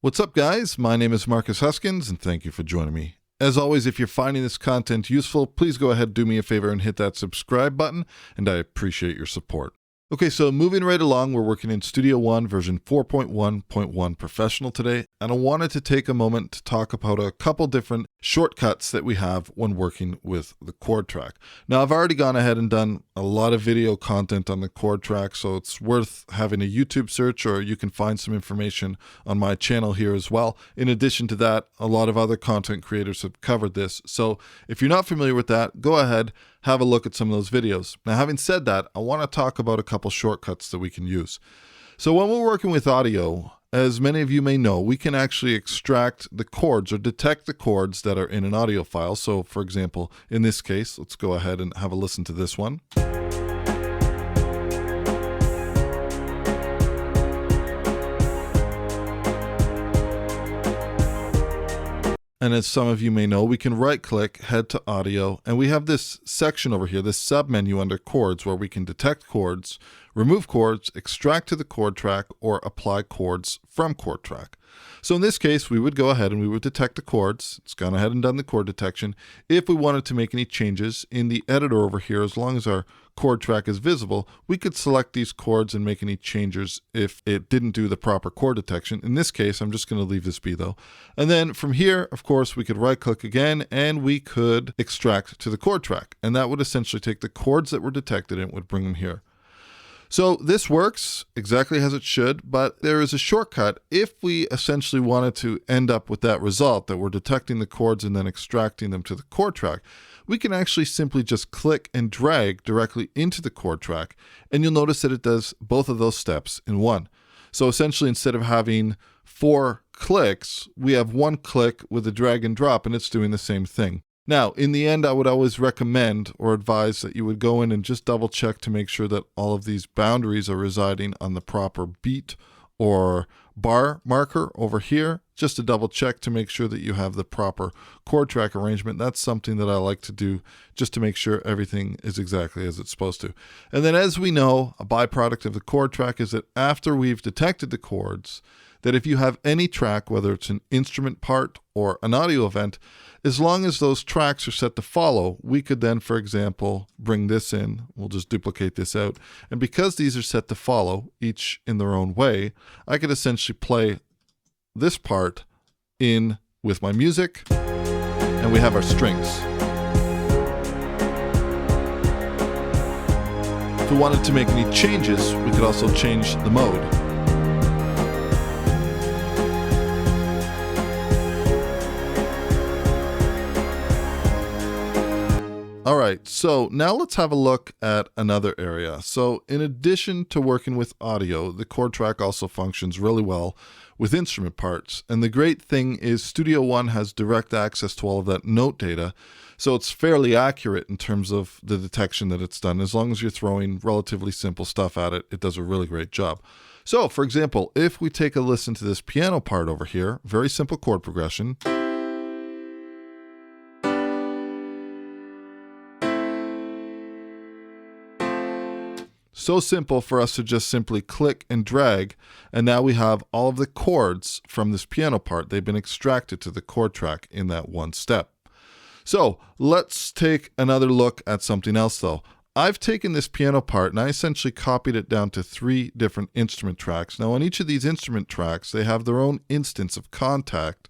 What's up, guys? My name is Marcus Huskins, and thank you for joining me. As always, if you're finding this content useful, please go ahead, do me a favor, and hit that subscribe button, and I appreciate your support. Okay, so moving right along, we're working in Studio One version 4.1.1 Professional today, and I wanted to take a moment to talk about a couple different shortcuts that we have when working with the Chord Track. Now, I've already gone ahead and done a lot of video content on the Chord Track, so it's worth having a YouTube search, or you can find some information on my channel here as well. In addition to that, a lot of other content creators have covered this, so if you're not familiar with that, go ahead, have a look at some of those videos. Now, having said that, I want to talk about a couple shortcuts that we can use. So when we're working with audio, as many of you may know, we can actually extract the chords or detect the chords that are in an audio file. So for example, in this case, let's go ahead and have a listen to this one. And as some of you may know, we can right-click, head to Audio, and we have this section over here, this sub-menu under Chords, where we can detect chords, remove chords, extract to the Chord Track, or apply chords from Chord Track. So in this case, we would go ahead and we would detect the chords. It's gone ahead and done the chord detection. If we wanted to make any changes in the editor over here, as long as our Chord Track is visible, we could select these chords and make any changes if it didn't do the proper chord detection. In this case, I'm just going to leave this be though. And then from here, of course, we could right click again and we could extract to the Chord Track. And that would essentially take the chords that were detected and it would bring them here. So this works exactly as it should, but there is a shortcut if we essentially wanted to end up with that result, that we're detecting the chords and then extracting them to the Chord Track. We can actually simply just click and drag directly into the Chord Track, and you'll notice that it does both of those steps in one. So essentially, instead of having 4 clicks, we have 1 click with a drag and drop, and it's doing the same thing. Now, in the end, I would always recommend or advise that you would go in and just double check to make sure that all of these boundaries are residing on the proper beat or bar marker over here, just to double check to make sure that you have the proper chord track arrangement. That's something that I like to do just to make sure everything is exactly as it's supposed to. And then as we know, a byproduct of the chord track is that after we've detected the chords, that if you have any track, whether it's an instrument part or an audio event, as long as those tracks are set to follow, we could then, for example, bring this in. We'll just duplicate this out. And because these are set to follow, each in their own way, I could essentially play this part in with my music, and we have our strings. If we wanted to make any changes, we could also change the mode. All right, so now let's have a look at another area. So in addition to working with audio, the Chord Track also functions really well with instrument parts. And the great thing is Studio One has direct access to all of that note data. So it's fairly accurate in terms of the detection that it's done. As long as you're throwing relatively simple stuff at it, it does a really great job. So for example, if we take a listen to this piano part over here, very simple chord progression. So simple for us to just simply click and drag, and now we have all of the chords from this piano part. They've been extracted to the Chord Track in that one step. So let's take another look at something else though. I've taken this piano part and I essentially copied it down to 3 different instrument tracks. Now on each of these instrument tracks, they have their own instance of contact,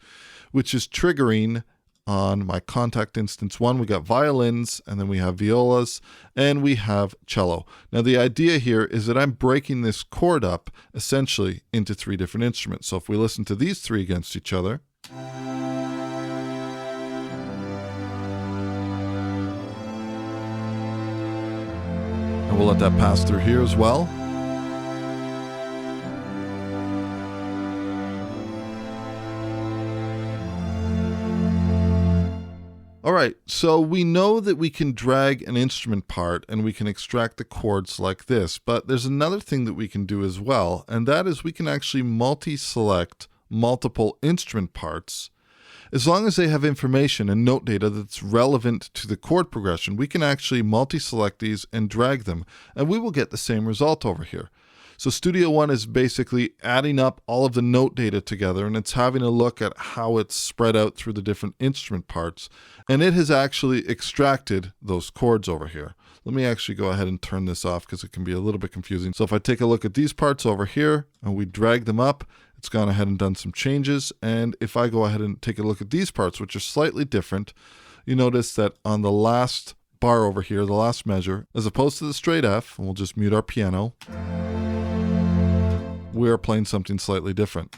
which is triggering. On my contact instance 1, we got violins, and then we have violas, and we have cello. Now the idea here is that I'm breaking this chord up essentially into 3 different instruments. So if we listen to these 3 against each other, and we'll let that pass through here as well. All right, so we know that we can drag an instrument part and we can extract the chords like this, but there's another thing that we can do as well, and that is we can actually multi-select multiple instrument parts. As long as they have information and note data that's relevant to the chord progression, we can actually multi-select these and drag them, and we will get the same result over here. So Studio One is basically adding up all of the note data together, and it's having a look at how it's spread out through the different instrument parts. And it has actually extracted those chords over here. Let me actually go ahead and turn this off because it can be a little bit confusing. So if I take a look at these parts over here and we drag them up, it's gone ahead and done some changes. And if I go ahead and take a look at these parts, which are slightly different, you notice that on the last bar over here, the last measure, as opposed to the straight F, and we'll just mute our piano, we are playing something slightly different.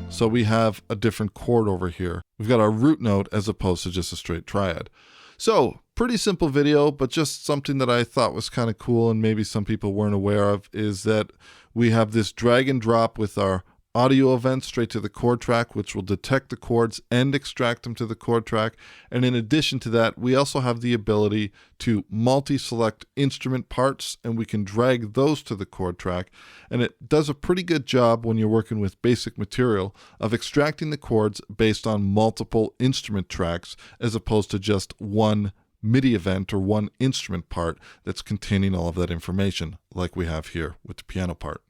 So we have a different chord over here. We've got our root note as opposed to just a straight triad. So pretty simple video, but just something that I thought was kind of cool and maybe some people weren't aware of is that we have this drag and drop with our audio event straight to the chord track, which will detect the chords and extract them to the chord track. And in addition to that, we also have the ability to multi-select instrument parts, and we can drag those to the chord track. And it does a pretty good job when you're working with basic material of extracting the chords based on multiple instrument tracks as opposed to just one MIDI event or one instrument part that's containing all of that information, like we have here with the piano part.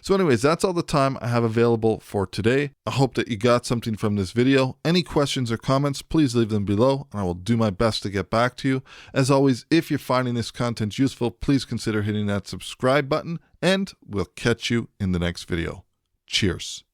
So anyways, that's all the time I have available for today. I hope that you got something from this video. Any questions or comments, please leave them below and I will do my best to get back to you. As always, if you're finding this content useful, please consider hitting that subscribe button and we'll catch you in the next video. Cheers.